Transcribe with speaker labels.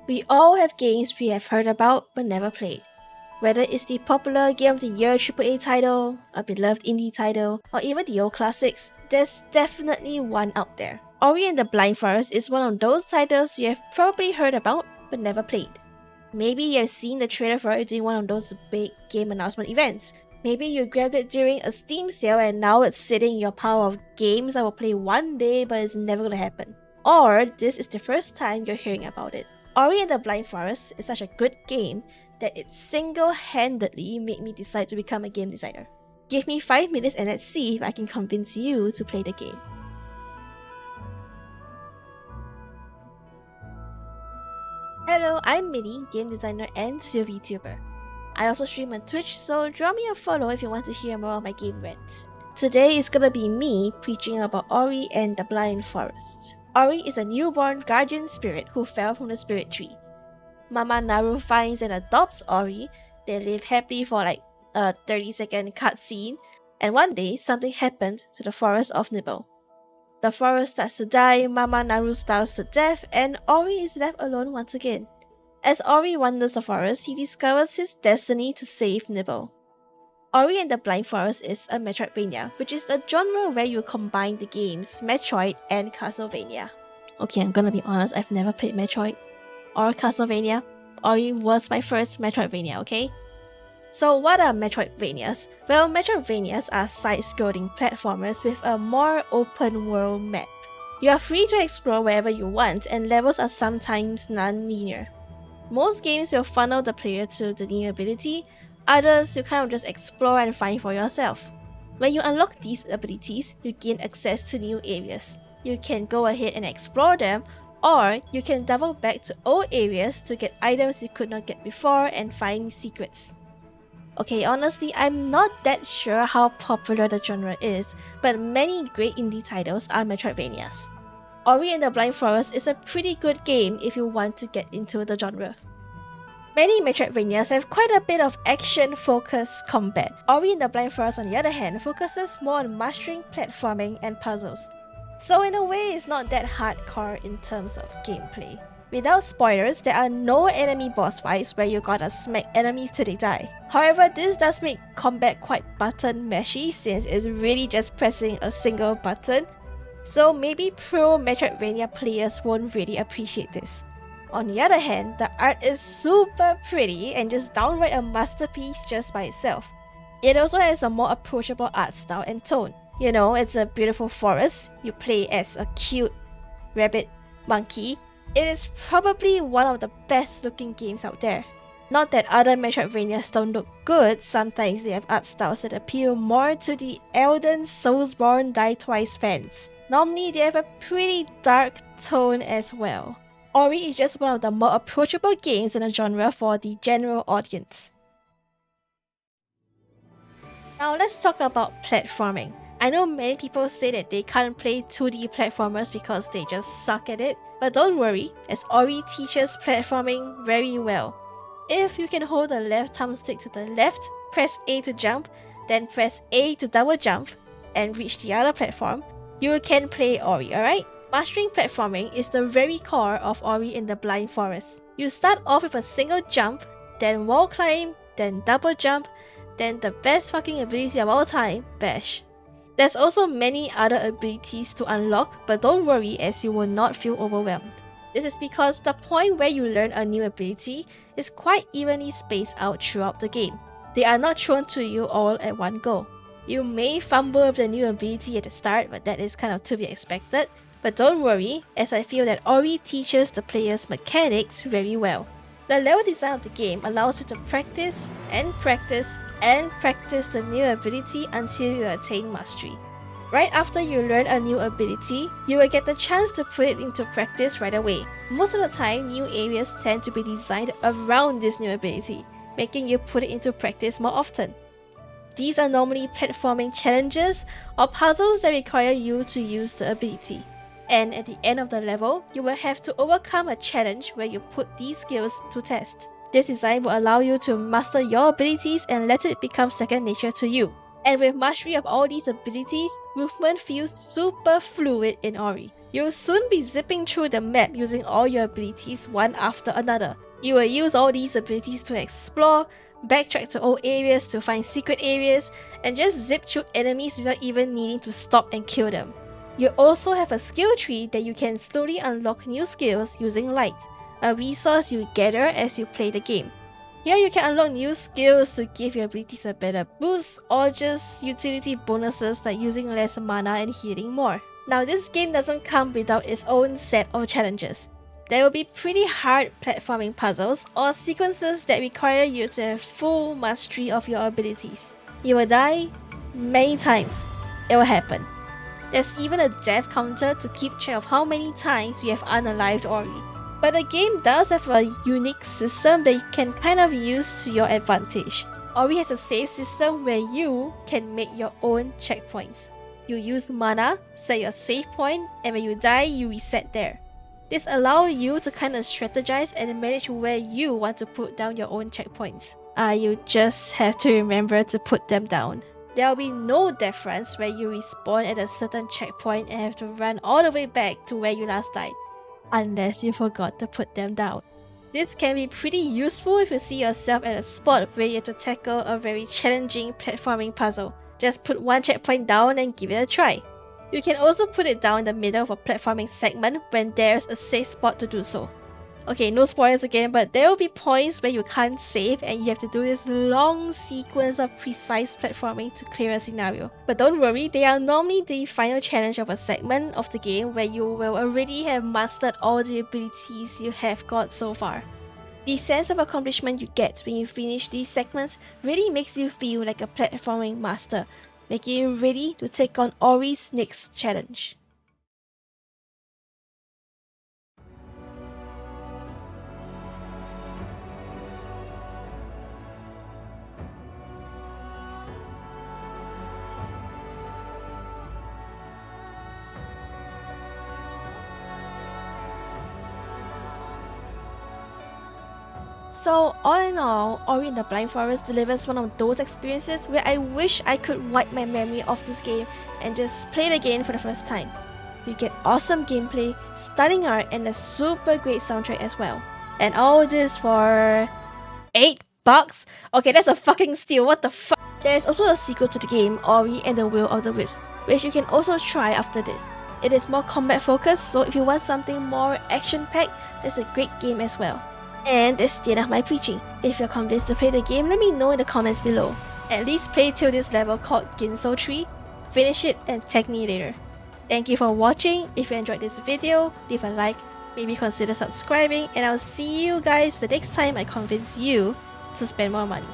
Speaker 1: We all have games we have heard about but never played. Whether it's the popular Game of the Year AAA title, a beloved indie title, or even the old classics, there's definitely one out there. Ori and the Blind Forest is one of those titles you have probably heard about but never played. Maybe you have seen the trailer for it during one of those big game announcement events. Maybe you grabbed it during a Steam sale and now it's sitting in your pile of games I will play one day but it's never gonna happen. Or this is the first time you're hearing about it. Ori and the Blind Forest is such a good game that it single-handedly made me decide to become a game designer. Give me 5 minutes and let's see if I can convince you to play the game. Hello, I'm Mitty, game designer and Seal Vtuber. I also stream on Twitch, so draw me a follow if you want to hear more of my game rants. Today is gonna be me preaching about Ori and the Blind Forest. Ori is a newborn guardian spirit who fell from the spirit tree. Mama Naru finds and adopts Ori. They live happily for like a 30-second cutscene, and one day something happened to the forest of Nibble. The forest starts to die, Mama Naru starves to death, and Ori is left alone once again. As Ori wanders the forest, he discovers his destiny to save Nibble. Ori and the Blind Forest is a Metroidvania, which is a genre where you combine the games Metroid and Castlevania. Okay, I'm gonna be honest, I've never played Metroid or Castlevania. Ori was my first Metroidvania, okay? So what are Metroidvanias? Well, Metroidvanias are side-scrolling platformers with a more open-world map. You are free to explore wherever you want, and levels are sometimes non-linear. Most games will funnel the player to the new ability, others you kind of just explore and find for yourself. When you unlock these abilities, you gain access to new areas. You can go ahead and explore them, or you can double back to old areas to get items you could not get before and find secrets. Okay, honestly, I'm not that sure how popular the genre is, but many great indie titles are Metroidvanias. Ori and the Blind Forest is a pretty good game if you want to get into the genre. Many Metroidvanias have quite a bit of action-focused combat. Ori and the Blind Forest, on the other hand, focuses more on mastering platforming and puzzles. So in a way, it's not that hardcore in terms of gameplay. Without spoilers, there are no enemy boss fights where you gotta smack enemies till they die. However, this does make combat quite button mashy since it's really just pressing a single button. So maybe pro Metroidvania players won't really appreciate this. On the other hand, the art is super pretty and just downright a masterpiece just by itself. It also has a more approachable art style and tone. You know, it's a beautiful forest, you play as a cute rabbit monkey. It is probably one of the best looking games out there. Not that other Metroidvanias don't look good, sometimes they have art styles that appeal more to the Elden Soulsborne Die Twice fans. Normally they have a pretty dark tone as well. Ori is just one of the more approachable games in the genre for the general audience. Now let's talk about platforming. I know many people say that they can't play 2D platformers because they just suck at it, but don't worry, as Ori teaches platforming very well. If you can hold the left thumbstick to the left, press A to jump, then press A to double jump, and reach the other platform, you can play Ori, alright? Mastering platforming is the very core of Ori in the Blind Forest. You start off with a single jump, then wall climb, then double jump, then the best fucking ability of all time, bash. There's also many other abilities to unlock, but don't worry as you will not feel overwhelmed. This is because the point where you learn a new ability is quite evenly spaced out throughout the game. They are not thrown to you all at one go. You may fumble with the new ability at the start, but that is kind of to be expected. But don't worry, as I feel that Ori teaches the player's mechanics very well. The level design of the game allows you to practice and practice and practice the new ability until you attain mastery. Right after you learn a new ability, you will get the chance to put it into practice right away. Most of the time, new areas tend to be designed around this new ability, making you put it into practice more often. These are normally platforming challenges or puzzles that require you to use the ability. And at the end of the level, you will have to overcome a challenge where you put these skills to test. This design will allow you to master your abilities and let it become second nature to you. And with mastery of all these abilities, movement feels super fluid in Ori. You'll soon be zipping through the map using all your abilities one after another. You will use all these abilities to explore, backtrack to old areas to find secret areas, and just zip through enemies without even needing to stop and kill them. You also have a skill tree that you can slowly unlock new skills using light, a resource you gather as you play the game. Here you can unlock new skills to give your abilities a better boost or just utility bonuses like using less mana and healing more. Now this game doesn't come without its own set of challenges. There will be pretty hard platforming puzzles or sequences that require you to have full mastery of your abilities. You will die many times. It will happen. There's even a death counter to keep track of how many times you have unalived Ori. But the game does have a unique system that you can kind of use to your advantage. Ori has a save system where you can make your own checkpoints. You use mana, set your save point, and when you die, you reset there. This allows you to kind of strategize and manage where you want to put down your own checkpoints. You just have to remember to put them down. There will be no death runs where you respawn at a certain checkpoint and have to run all the way back to where you last died, unless you forgot to put them down. This can be pretty useful if you see yourself at a spot where you have to tackle a very challenging platforming puzzle. Just put one checkpoint down and give it a try. You can also put it down in the middle of a platforming segment when there's a safe spot to do so. Okay, no spoilers again, but there will be points where you can't save and you have to do this long sequence of precise platforming to clear a scenario. But don't worry, they are normally the final challenge of a segment of the game where you will already have mastered all the abilities you have got so far. The sense of accomplishment you get when you finish these segments really makes you feel like a platforming master, making you ready to take on Ori's next challenge. So all in all, Ori and the Blind Forest delivers one of those experiences where I wish I could wipe my memory of this game and just play it again for the first time. You get awesome gameplay, stunning art, and a super great soundtrack as well. And all this for $8? Okay, that's a fucking steal, what the fuck? There is also a sequel to the game, Ori and the Will of the Wisps, which you can also try after this. It is more combat focused, so if you want something more action-packed, that's a great game as well. And that's the end of my preaching. If you're convinced to play the game, let me know in the comments below. At least play till this level called Ginso Tree, finish it and tag me later. Thank you for watching. If you enjoyed this video, leave a like, maybe consider subscribing, and I'll see you guys the next time I convince you to spend more money.